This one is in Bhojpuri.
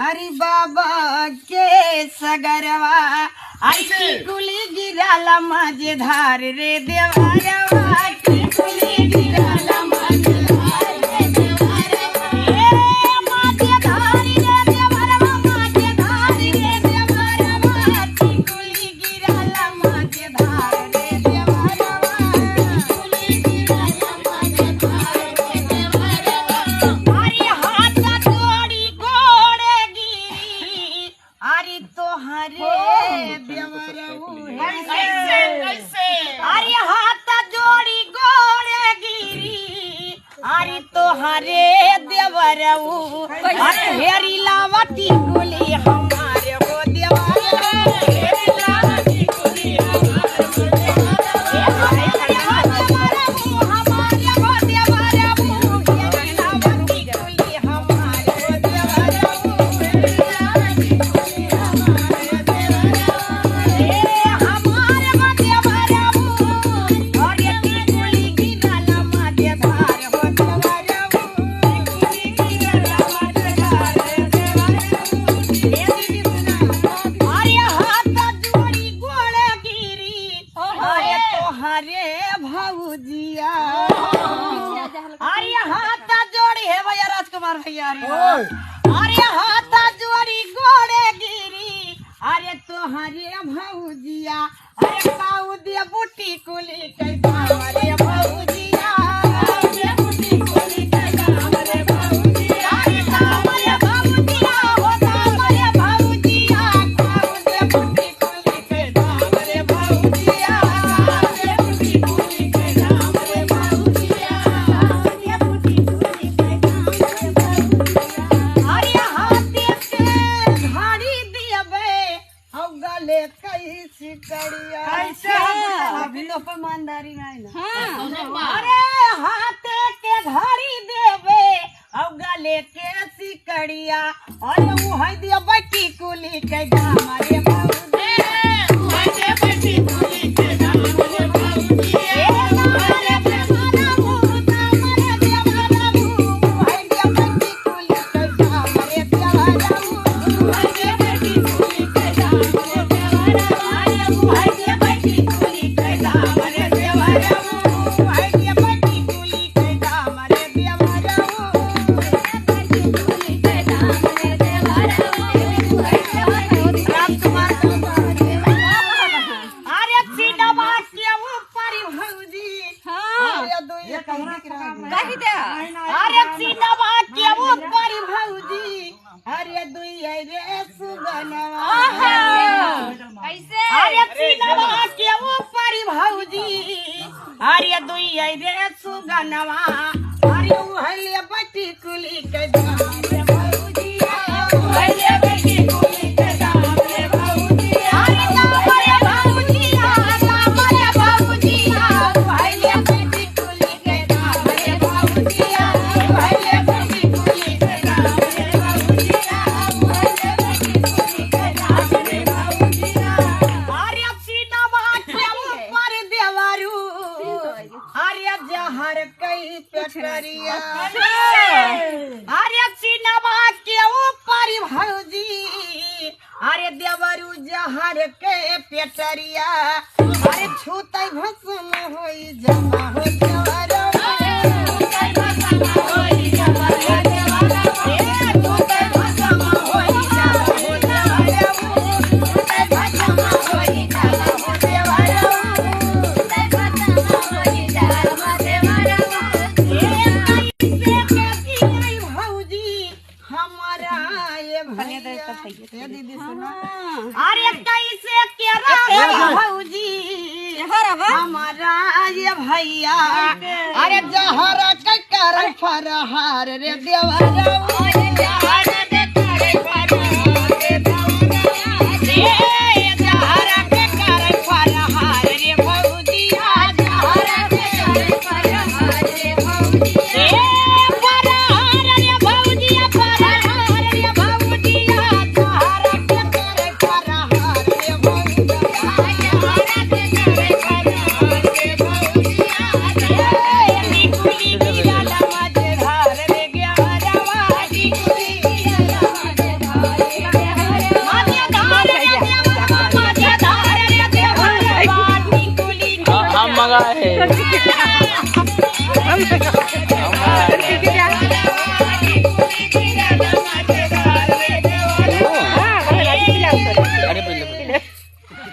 अरे बाबा के सगरवा ऐसी कुली गिराला मजेदार रे देवरवा की कुली गिराला मजेदार रे देवरवा मजेदार रे देवरवा मजेदार रे देवरवा की कुली गिराला मजेदार रे देवरवा कुली गिराला मजेदार रे देवरवा अरे हाथ जोड़ी गोड़े गिरी अरे तोहरे अरे हाथ जोड़ी गोड़े गिरी अरे तोहरे देवरऊ अरे हेरी लावती कुली हमारे हो देवरऊ हेरी लावती कुली हमारे हो देवरऊ हमारे हो देवरऊ हेरी लावती कुली हमारे हो देवरऊ हेरी लावती कुली हमारे भौजिया अरे हाथ जोड़ी है भैया राजकुमार भैया अरे हाथ जोड़ी गोड़े गिरी अरे तोहरे भौजिया अरे पाऊ दे बूटी कुली कैसा अरे भौजिया बूटी कुली कैसा अरे भौजिया अरे सामरे भौजिया हो सामरे भौजिया पाऊ दे बूटी कुली कैसा अरे भौजिया बूटी कुली कैसा अरे भौजिया बूटी कुली कैसा अरे भौजिया अरे हाथ के घड़ी दियबे हम गले कैसी कड़िया कैसे अभी तो पर ईमानदारी नहीं ना अरे हाथ के घड़ी देवे अब गले के सिकड़िया अरे वो है दिया बटी कुली के दाम रे बाबूजी वो है दिया बटी कुली के दाम रे बाबूजी ए हमारे बेमाना मुता मरे देवाना वो है दिया बटी कुली के दाम रे देवाना वो है दिया बटी कुली के दाम रे देवाना अरे वो है दिया बटी कुली के दाम रे देवाना वो है दिया बटी कुली के दाम रे देवाना अरे सीधवा के ऊपर भौजी अरे सीधवा के ऊपर भौजी अरे दुइया रे सुगनवा अरे सीधवा के ऊपर भौजी अरे दुइया रे सुगनवा अरे उहले बटी कुली के दाम रे भौजी उहले बटी कुली के दाम रे भौजी अरे सामरे भौजिया सामरे भौजिया उहले बटी कुली के दाम रे भौजिया उहले बटी कुली के दाम रे भौजिया उहले बटी कुली के दाम रे भौजिया अरे सीधवा के ऊपर देवरू अरे जहर कई पेटरिया अरे सीनवा के ऊपर भौजी अरे देवरू जहर के पेटरिया अरे छूते भस्म होई जमा हो देवरू छूते भस्म होई जमा हो देवरू छूते भस्म होई जमा हो देवरू छूते भस्म होई जमा हो देवरू छूते भस्म होई जमा देवरू भौजी हमारा ये दीदी सुना अरे कैसे के भौजी हमारा ये भैया अरे जहर के कर फरहार रे देवरा जहर दे करे फरहार रे जहर के कर फरहार रे भौजी जहर के कर फरहार रे भौजी कुली गिराला मजेदार रे लगा है